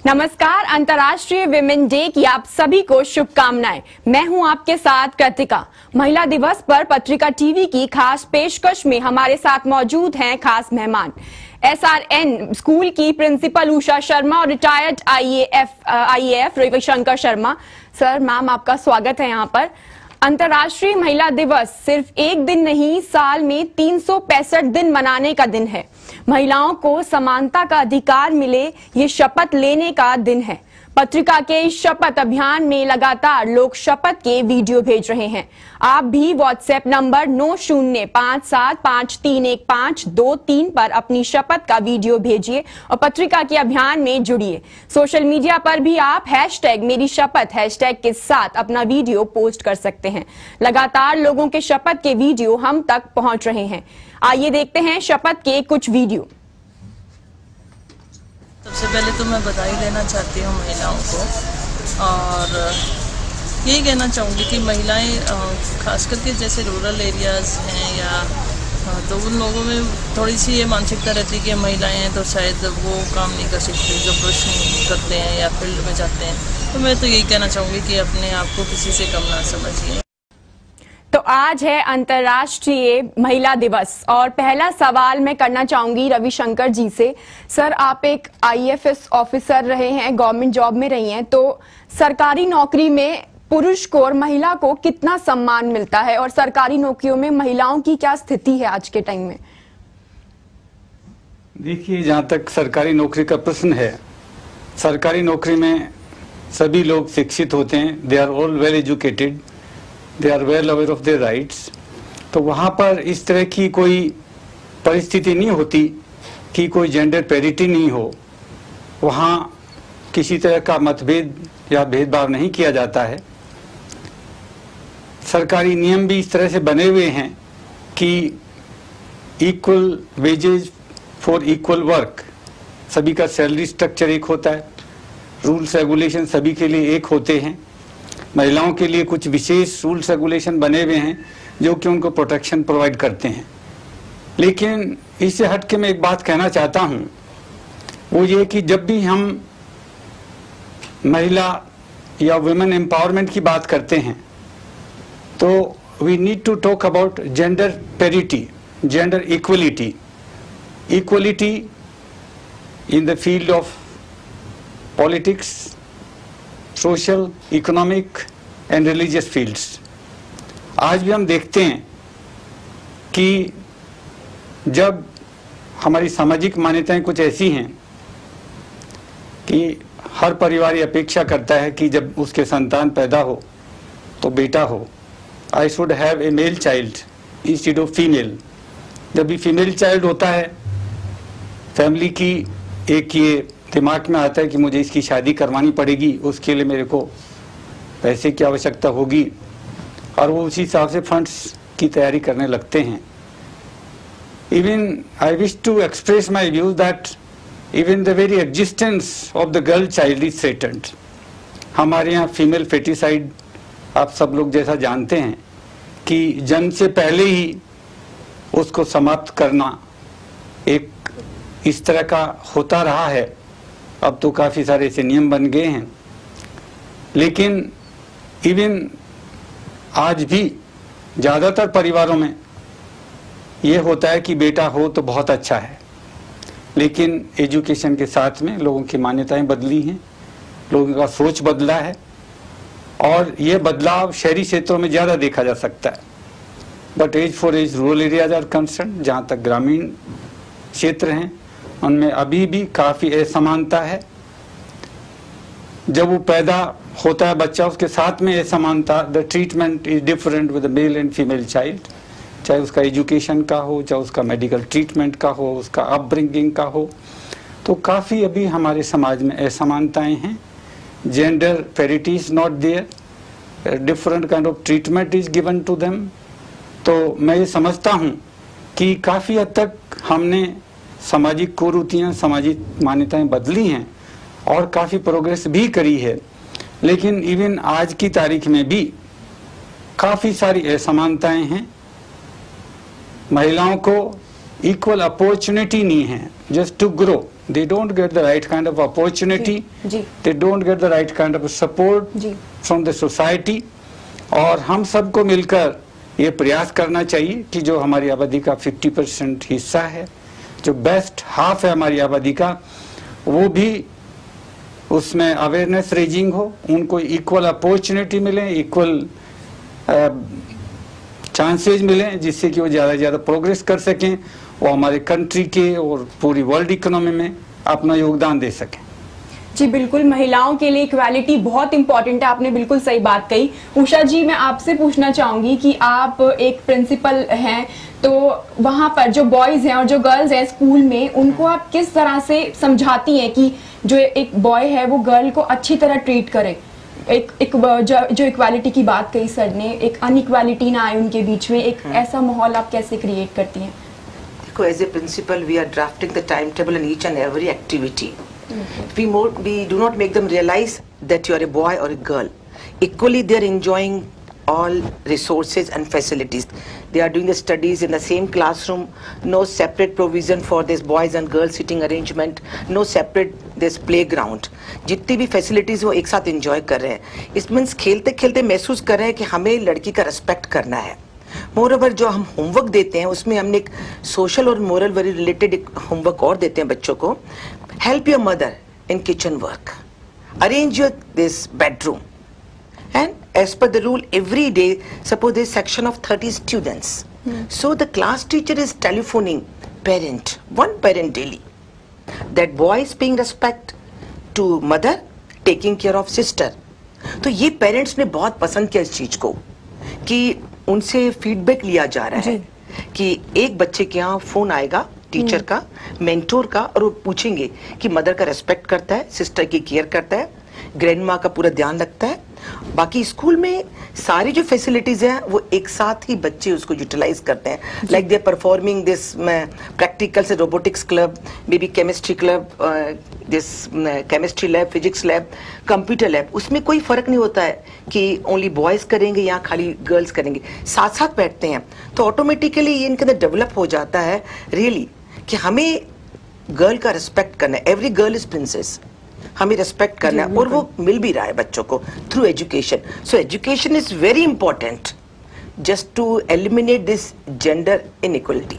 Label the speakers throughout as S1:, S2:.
S1: नमस्कार, अंतर्राष्ट्रीय women day की आप सभी को शुभकामनाएं। मैं हूं आपके साथ कृतिका। महिला दिवस पर पत्रिका टीवी की खास पेशकश में हमारे साथ मौजूद हैं खास मेहमान। SRN स्कूल की प्रिंसिपल उषा शर्मा और retired IAF Ravishankar Sharma. Sir, ma'am, आपका स्वागत है यहाँ पर। अंतर्राष्ट्रीय महिला दिवस सिर्फ एक दिन नहीं, साल में 365 दिन मनाने का दिन है। महिलाओं को समानता का अधिकार मिले, ये शपथ लेने का दिन है। पत्रिका के इस शपथ अभियान में लगातार लोग शपथ के वीडियो भेज रहे हैं। आप भी व्हाट्सएप नंबर 9057531523 पर अपनी शपथ का वीडियो भेजिए और पत्रिका के अभियान में जुड़िए। सोशल मीडिया पर भी आप #मेरी शपथ हैशटैग के साथ अपना वीडियो पोस्ट कर सकते हैं। लगातार लोगों के शपथ के वीडियो हम तक पहुंच रहे हैं। आइए देखते हैं शपथ के कुछ वीडियो।
S2: सबसे पहले तो मैं बधाई देना चाहती हूँ महिलाओं को, और यही कहना चाहूँगी कि महिलाएं खास करके जैसे रूरल एरियाज़ हैं या तो उन लोगों में थोड़ी सी ये मानसिकता रहती है कि महिलाएं हैं तो शायद वो काम नहीं कर सकती जो पुरुष करते हैं या फील्ड में जाते हैं। तो मैं तो यही कहना चाहूँगी कि अपने आप को किसी से कम ना समझिए।
S1: तो आज है अंतर्राष्ट्रीय महिला दिवस और पहला सवाल मैं करना चाहूंगी रविशंकर जी से। सर, आप एक IAFS ऑफिसर रहे हैं, गवर्नमेंट जॉब में रही हैं, तो सरकारी नौकरी में पुरुष को और महिला को कितना सम्मान मिलता है और सरकारी नौकरियों में महिलाओं की क्या स्थिति है आज के टाइम में?
S3: देखिए, जहाँ तक सरकारी नौकरी का प्रश्न है, सरकारी नौकरी में सभी लोग शिक्षित होते हैं। They are all well educated, they are well aware of their rights. तो वहाँ पर इस तरह की कोई परिस्थिति नहीं होती कि कोई जेंडर पैरिटी नहीं हो। वहाँ किसी तरह का मतभेद या भेदभाव नहीं किया जाता है। सरकारी नियम भी इस तरह से बने हुए हैं कि equal wages for equal work, सभी का सैलरी स्ट्रक्चर एक होता है, रूल्स रेगुलेशन सभी के लिए एक होते हैं। महिलाओं के लिए कुछ विशेष रूल्स रेगुलेशन बने हुए हैं जो कि उनको प्रोटेक्शन प्रोवाइड करते हैं। लेकिन इससे हट के मैं एक बात कहना चाहता हूं, वो ये कि जब भी हम महिला या वुमेन एम्पावरमेंट की बात करते हैं तो we need to talk about gender parity, gender equality, equality in the field of politics, social, economic and religious fields. आज भी हम देखते हैं कि जब हमारी सामाजिक मान्यताएं कुछ ऐसी हैं कि हर परिवार ये अपेक्षा करता है कि जब उसके संतान पैदा हो तो बेटा हो, I should have a male child instead of female. जब भी फीमेल चाइल्ड होता है, फैमिली की एक ये दिमाग में आता है कि मुझे इसकी शादी करवानी पड़ेगी, उसके लिए मेरे को पैसे की आवश्यकता होगी, और वो उसी हिसाब से फंड्स की तैयारी करने लगते हैं। Even I wish to express my views that even the very existence of the girl child is threatened. हमारे यहाँ फीमेल फेटिसाइड आप सब लोग जैसा जानते हैं कि जन्म से पहले ही उसको समाप्त करना एक इस तरह का होता रहा है। अब तो काफ़ी सारे ऐसे नियम बन गए हैं, लेकिन इवन आज भी ज़्यादातर परिवारों में ये होता है कि बेटा हो तो बहुत अच्छा है। लेकिन एजुकेशन के साथ में लोगों की मान्यताएं बदली हैं, लोगों का सोच बदला है, और ये बदलाव शहरी क्षेत्रों में ज़्यादा देखा जा सकता है। But as far as rural areas are concern, जहाँ तक ग्रामीण क्षेत्र हैं उनमें अभी भी काफ़ी असमानता है। जब वो पैदा होता है बच्चा, उसके साथ में असमानता, the treatment is different with the male and female child, चाहे उसका एजुकेशन का हो, चाहे उसका मेडिकल ट्रीटमेंट का हो, उसका अपब्रिंगिंग का हो। तो काफ़ी अभी हमारे समाज में असमानताएं हैं। Gender parity is not there, different kind of treatment is given to them. तो मैं ये समझता हूँ कि काफ़ी हद तक हमने सामाजिक कुरीतियाँ, सामाजिक मान्यताएं बदली हैं और काफ़ी प्रोग्रेस भी करी है। लेकिन इवन आज की तारीख में भी काफ़ी सारी असमानताएं हैं। महिलाओं को इक्वल अपॉर्चुनिटी नहीं है just to grow, they don't get the right kind of opportunity,
S1: जी,
S3: they don't get the right kind of support
S1: जी,
S3: from the society. और हम सबको मिलकर ये प्रयास करना चाहिए कि जो हमारी आबादी का 50% हिस्सा है, जो बेस्ट हाफ है हमारी आबादी का, वो भी उसमें अवेयरनेस रेजिंग हो, उनको इक्वल अपॉर्चुनिटी मिले, इक्वल चांसेज मिलें, जिससे कि वो ज़्यादा से ज़्यादा प्रोग्रेस कर सकें, वो हमारे कंट्री के और पूरी वर्ल्ड इकोनॉमी में अपना योगदान दे सकें।
S1: जी बिल्कुल, महिलाओं के लिए इक्वालिटी बहुत इंपॉर्टेंट है, आपने बिल्कुल सही बात कही। उषा जी, मैं आपसे पूछना चाहूंगी कि आप एक प्रिंसिपल हैं, तो वहां पर जो बॉयज हैं और जो गर्ल्स हैं स्कूल में, उनको आप किस तरह से समझाती हैं कि जो एक बॉय है वो गर्ल को अच्छी तरह ट्रीट करे? जो इक्वालिटी की बात कही सर ने, एक अनइक्वालिटी ना आए उनके बीच में, एक ऐसा माहौल आप कैसे क्रिएट करती हैं?
S4: देखो, as a principal we are drafting the time table in each and every activity. We do not make them realize that you are a boy or a girl. Equally, they are enjoying all resources and facilities. They are doing the studies in the same classroom. No separate provision for this boys and girls sitting arrangement. No separate this playground. जितनी भी facilities वो एक साथ enjoy कर रहे हैं. इस means खेलते खेलते महसूस कर रहे हैं कि हमें लड़की का respect करना है. मोरओवर जो हम होमवर्क देते हैं उसमें हमने एक सोशल और मोरल वेरी रिलेटेड एक होमवर्क और देते हैं बच्चों को. Help your mother in kitchen work, arrange your this bedroom, and as per the rule every day suppose this section of 30 students, so the class teacher is telephoning parent, one parent daily, that boy is paying respect to mother, taking care of sister. तो ये parents ने बहुत पसंद किया इस चीज को कि उनसे फीडबैक लिया जा रहा है कि एक बच्चे के यहाँ फोन आएगा टीचर का, मेंटोर का, और वो पूछेंगे कि मदर का रेस्पेक्ट करता है, सिस्टर की केयर करता है, ग्रैंड माँ का पूरा ध्यान रखता है. बाकी स्कूल में सारी जो फैसिलिटीज हैं वो एक साथ ही बच्चे उसको यूटिलाइज करते हैं. Like they are performing this practical से robotics club, may be chemistry club, this chemistry lab, physics lab, computer lab. उसमें कोई फर्क नहीं होता है कि ओनली बॉयज करेंगे या खाली गर्ल्स करेंगे, साथ साथ बैठते हैं. तो ऑटोमेटिकली ये इनके अंदर डेवलप हो जाता है रियली कि हमें गर्ल का रिस्पेक्ट करना है. एवरी गर्ल इज प्रिंसेस, हमें रेस्पेक्ट करना है, और वो मिल भी रहा है बच्चों को through education. So education is very important just to eliminate this gender inequality.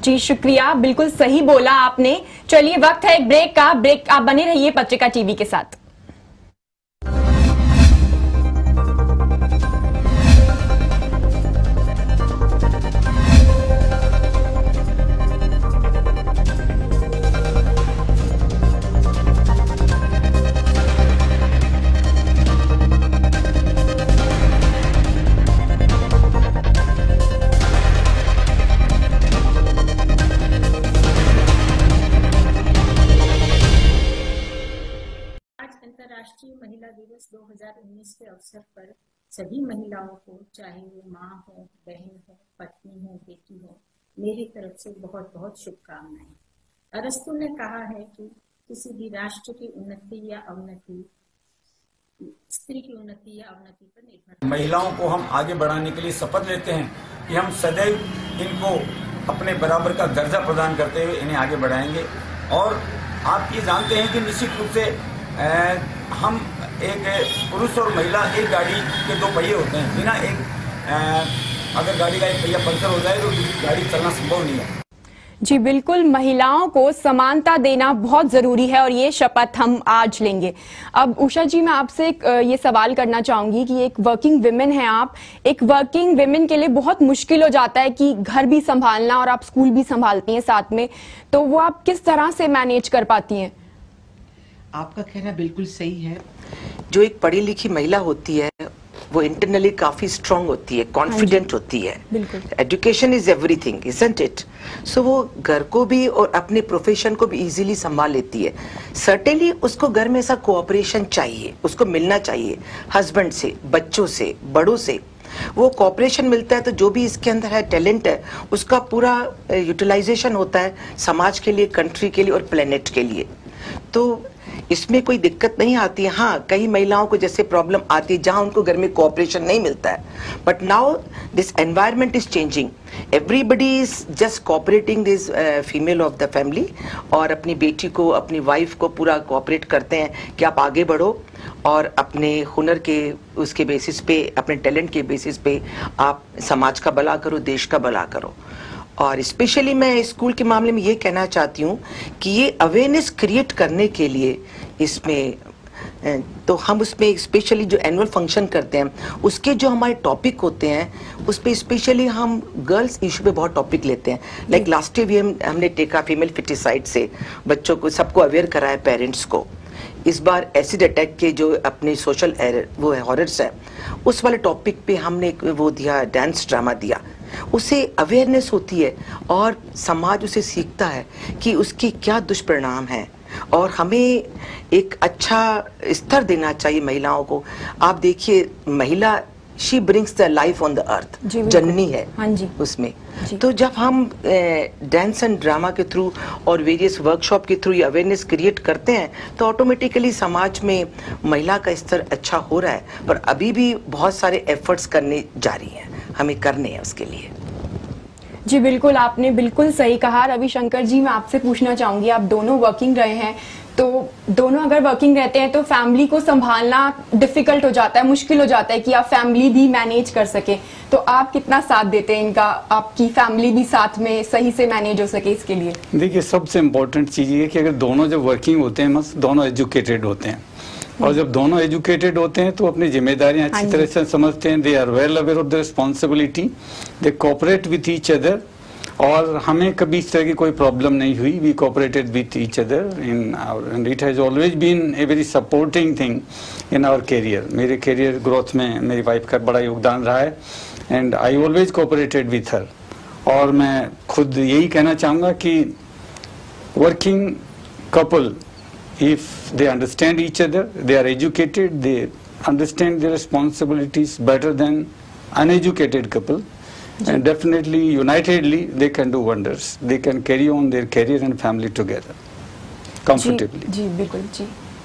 S1: जी शुक्रिया, बिल्कुल सही बोला आपने. चलिए वक्त है एक ब्रेक का. ब्रेक आप बने रहिए पत्रिका टीवी के साथ.
S5: अंतर्राष्ट्रीय महिला दिवस 2019 के अवसर पर सभी महिलाओं को, चाहे वो माँ हो, बहन हो, पत्नी हो, बेटी हो, मेरी तरफ से बहुत बहुत शुभकामनाएं. अरस्तु ने कहा है कि किसी भी राष्ट्र की उन्नति या अवनति स्त्री की उन्नति या अवनति पर निर्भर.
S6: महिलाओं को हम आगे बढ़ाने के लिए शपथ लेते हैं कि हम सदैव इनको अपने बराबर का दर्जा प्रदान करते हुए इन्हें आगे बढ़ाएंगे. और आप ये जानते हैं कि निश्चित रूप से हम एक पुरुष और महिला एक गाड़ी के दो पहिए होते हैं. बिना एक अगर गाड़ी का एक पहिया पंक्चर हो जाए तो गाड़ी चलना संभव नहीं है.
S1: जी बिल्कुल, महिलाओं को समानता देना बहुत जरूरी है और ये शपथ हम आज लेंगे. अब उषा जी, मैं आपसे ये सवाल करना चाहूंगी कि एक वर्किंग विमेन है आप, एक वर्किंग विमेन के लिए बहुत मुश्किल हो जाता है कि घर भी संभालना और आप स्कूल भी संभालती हैं साथ में, तो वो आप किस तरह से मैनेज कर पाती हैं?
S4: आपका कहना बिल्कुल सही है. जो एक पढ़ी लिखी महिला होती है वो इंटरनली काफी स्ट्रांग होती है, कॉन्फिडेंट होती है. Education is everything, isn't it? So वो घर को भी और अपने प्रोफेशन को भी इजीली संभाल लेती है. सर्टेनली उसको घर में ऐसा कोऑपरेशन चाहिए, उसको मिलना चाहिए हस्बैंड से, बच्चों से, बड़ों से. वो कोऑपरेशन मिलता है तो जो भी इसके अंदर है टैलेंट है उसका पूरा यूटिलाइजेशन होता है समाज के लिए, कंट्री के लिए और प्लेनेट के लिए. तो इसमें कोई दिक्कत नहीं आती है। हाँ, कई महिलाओं को जैसे प्रॉब्लम आती है जहां उनको घर में कोऑपरेशन नहीं मिलता है, but now this environment is changing, everybody is just cooperating this female of the family, और अपनी बेटी को, अपनी वाइफ को पूरा कोऑपरेट करते हैं कि आप आगे बढ़ो और अपने हुनर के उसके बेसिस पे, अपने टैलेंट के बेसिस पे आप समाज का भला करो, देश का भला करो। और स्पेशली मैं स्कूल के मामले में ये कहना चाहती हूँ कि ये अवेयरनेस क्रिएट करने के लिए इसमें तो हम उसमें स्पेशली जो एनुअल फंक्शन करते हैं उसके जो हमारे टॉपिक होते हैं उस पर स्पेशली हम गर्ल्स इशू पे बहुत टॉपिक लेते हैं। लाइक लास्ट ईयर हमने टेका फीमेल फिटिसाइड से बच्चों को, सबको अवेयर कराया, पेरेंट्स को। इस बार एसिड अटैक के जो अपने सोशल वो है हॉरर्स है, उस वाले टॉपिक पे हमने वो दिया, डांस ड्रामा दिया। उसे अवेयरनेस होती है और समाज उसे सीखता है कि उसके क्या दुष्परिणाम हैं, और हमें एक अच्छा स्तर देना चाहिए महिलाओं को। आप देखिए, महिला she brings the life on the earth, जननी है।
S1: हाँ जी।
S4: उसमें तो जब हम डांस एंड ड्रामा के थ्रू और वेरियस वर्कशॉप के थ्रू ये अवेयरनेस क्रिएट करते हैं तो ऑटोमेटिकली समाज में महिला का स्तर अच्छा हो रहा है। पर अभी भी बहुत सारे एफर्ट्स करने जारी हैं, हमें करने हैं उसके लिए।
S1: जी बिल्कुल, आपने बिल्कुल सही कहा। रविशंकर जी, मैं आपसे पूछना चाहूंगी, आप दोनों वर्किंग रहे हैं, तो दोनों अगर वर्किंग रहते हैं तो फैमिली को संभालना डिफिकल्ट हो जाता है, मुश्किल हो जाता है कि आप फैमिली भी मैनेज कर सके। तो आप कितना साथ देते हैं इनका, आपकी फैमिली भी साथ में सही से मैनेज हो सके इसके लिए?
S3: देखिए, सबसे इम्पोर्टेंट चीज़ ये है कि अगर दोनों जब वर्किंग होते हैं, मस्त दोनों एजुकेटेड होते हैं, और जब दोनों एजुकेटेड होते हैं तो अपनी जिम्मेदारियां अच्छी तरह से समझते हैं, they are well aware of the responsibility, they cooperate with each other. और हमें कभी इस तरह की कोई प्रॉब्लम नहीं हुई, we cooperated with each other in our, and it has always been a very supporting thing in our career. मेरे करियर ग्रोथ में मेरी वाइफ का बड़ा योगदान रहा है, and I always cooperated with her. और मैं खुद यही कहना चाहूँगा कि working couple, if they understand each other, they are educated, they understand their responsibilities better than uneducated couple, and definitely unitedly they can do wonders. They can carry on their career and family together comfortably.
S1: जी बिल्कुल।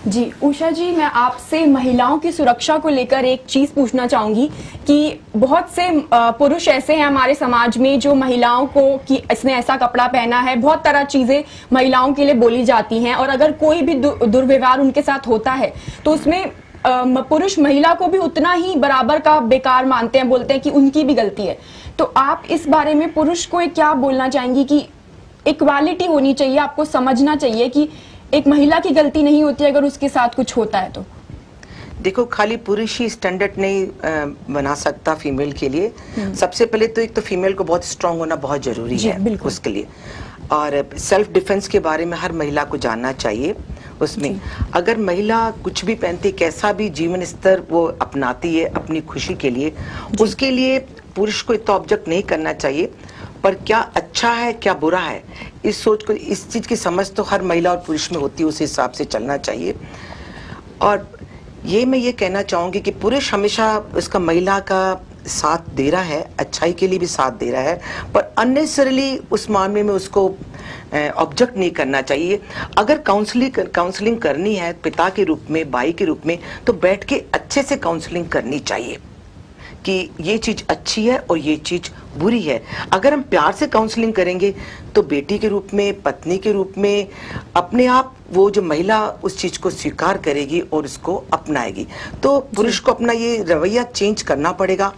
S1: जी उषा जी, मैं आपसे महिलाओं की सुरक्षा को लेकर एक चीज पूछना चाहूंगी कि बहुत से पुरुष ऐसे हैं हमारे समाज में जो महिलाओं को कि इसने ऐसा कपड़ा पहना है, बहुत तरह चीजें महिलाओं के लिए बोली जाती हैं, और अगर कोई भी दुर्व्यवहार उनके साथ होता है तो उसमें पुरुष महिला को भी उतना ही बराबर का बेकार मानते हैं, बोलते हैं कि उनकी भी गलती है। तो आप इस बारे में पुरुष को क्या बोलना चाहेंगी कि इक्वालिटी होनी चाहिए, आपको समझना चाहिए कि एक महिला की गलती नहीं होती अगर उसके साथ कुछ होता है तो?
S4: देखो, खाली पुरुष ही स्टैंडर्ड नहीं बना सकता फीमेल के लिए। सबसे पहले तो एक तो फीमेल को बहुत स्ट्रांग होना बहुत जरूरी है उसके लिए, और सेल्फ डिफेंस के बारे में हर महिला को जानना चाहिए। उसमें अगर महिला कुछ भी पहनती, कैसा भी जीवन स्तर वो अपनाती है अपनी खुशी के लिए, उसके लिए पुरुष को इतना ऑब्जेक्ट नहीं करना चाहिए। पर क्या अच्छा है क्या बुरा है, इस सोच को, इस चीज की समझ तो हर महिला और पुरुष में होती है, उस हिसाब से चलना चाहिए। और ये मैं ये कहना चाहूंगी कि पुरुष हमेशा उसका महिला का साथ दे रहा है, अच्छाई के लिए भी साथ दे रहा है, पर अननेसेसरीली उस मामले में उसको ऑब्जेक्ट नहीं करना चाहिए। अगर काउंसलिंग करनी है पिता के रूप में, भाई के रूप में, तो बैठ के अच्छे से काउंसलिंग करनी चाहिए कि ये चीज अच्छी है और ये चीज बुरी है। अगर हम प्यार से काउंसलिंग करेंगे तो बेटी के रूप में, पत्नी के रूप में अपने आप वो जो महिला उस चीज को स्वीकार करेगी और उसको अपनाएगी। तो पुरुष को अपना ये रवैया चेंज करना पड़ेगा,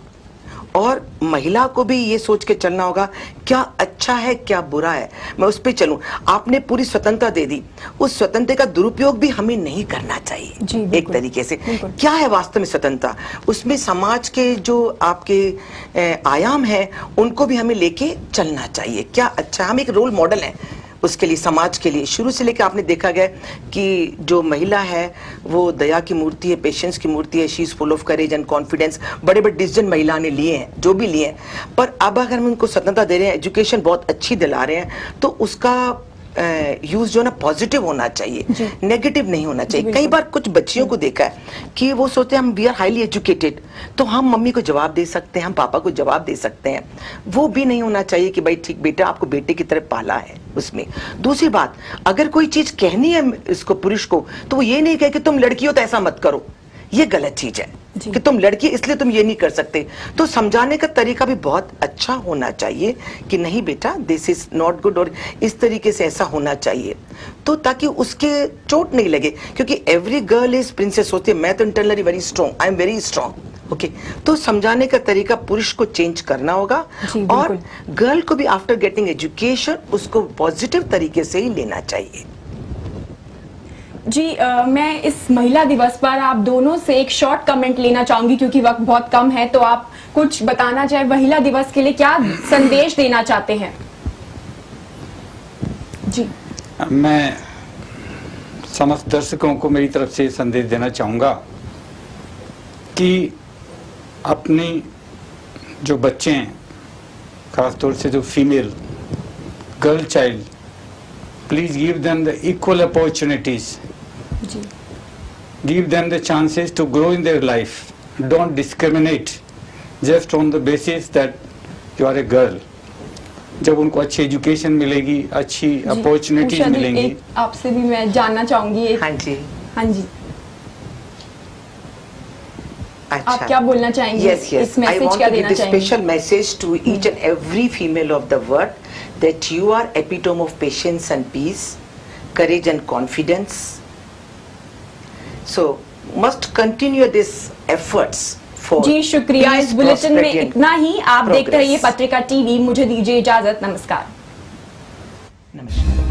S4: और महिला को भी ये सोच के चलना होगा क्या अच्छा है क्या बुरा है, मैं उस पर चलूं। आपने पूरी स्वतंत्रता दे दी, उस स्वतंत्रता का दुरुपयोग भी हमें नहीं करना चाहिए। एक तरीके से क्या है वास्तव में स्वतंत्रता, उसमें समाज के जो आपके आयाम है उनको भी हमें लेके चलना चाहिए। क्या अच्छा, हम एक रोल मॉडल हैं उसके लिए, समाज के लिए। शुरू से लेकर आपने देखा गया कि जो महिला है वो दया की मूर्ति है, पेशेंस की मूर्ति है, she is full of courage and confidence. बड़े बड़े डिसीजन महिला ने लिए हैं, जो भी लिए हैं। पर अब अगर हम उनको स्वतंत्रता दे रहे हैं, एजुकेशन बहुत अच्छी दिला रहे हैं, तो उसका यूज जो है ना पॉजिटिव होना चाहिए, नेगेटिव नहीं होना चाहिए। कई बार कुछ बच्चियों को देखा है कि वो सोचते हैं हम वी आर हाईली एजुकेटेड, तो हम मम्मी को जवाब दे सकते हैं, हम पापा को जवाब दे सकते हैं। वो भी नहीं होना चाहिए कि भाई ठीक बेटा, आपको बेटे की तरह पाला है। उसमें। दूसरी बात, अगर कोई चीज कहनी है इसको पुरुष को, तो वो ये नहीं कहे कि तुम लड़की हो तो ऐसा मत करो, ये गलत चीज है कि तुम लड़की इसलिए तुम ये नहीं कर सकते। तो समझाने का तरीका भी बहुत अच्छा होना चाहिए कि नहीं बेटा दिस इज नॉट गुड, और इस तरीके से ऐसा होना चाहिए, तो ताकि उसके चोट नहीं लगे। क्योंकि एवरी गर्ल इज प्रिंसेस होती है, मैं तो internally very strong, I am very strong, okay. तो समझाने का तरीका पुरुष को चेंज करना होगा, और गर्ल को भी आफ्टर गेटिंग एजुकेशन उसको पॉजिटिव तरीके से ही लेना चाहिए।
S1: जी मैं इस महिला दिवस पर आप दोनों से एक शॉर्ट कमेंट लेना चाहूंगी क्योंकि वक्त बहुत कम है, तो आप कुछ बताना चाहे महिला दिवस के लिए क्या संदेश देना चाहते हैं? जी
S3: मैं समस्त दर्शकों को मेरी तरफ से संदेश देना चाहूंगा कि अपनी जो बच्चे हैं, खासतौर से जो female girl child, please give them the equal opportunities, give them the chances to grow in their life. Don't discriminate just on the basis that you are a girl. जब उनको अच्छी एजुकेशन मिलेगी, अच्छी अपॉर्चुनिटीज मिलेंगी।
S1: आपसे भी मैं जानना चाहूंगी।
S4: हाँ जी,
S1: हाँ जी,
S4: अच्छा।
S1: आप क्या बोलना चाहेंगे?
S4: Yes, yes.
S1: इस मैसेज
S4: I want
S1: क्या
S4: to give
S1: देना
S4: this
S1: चाहेंगे?
S4: special message to each and every female of the world that you are epitome of patience and peace, courage and confidence. So must continue this efforts for
S1: जी शुक्रिया।
S4: peace,
S1: इस bulletin में
S4: prosperity and
S1: इतना ही। आप देखते
S4: progress.
S1: रहिए पत्रिका TV. मुझे दीजिए इजाजत। नमस्कार।
S4: नमस्कार।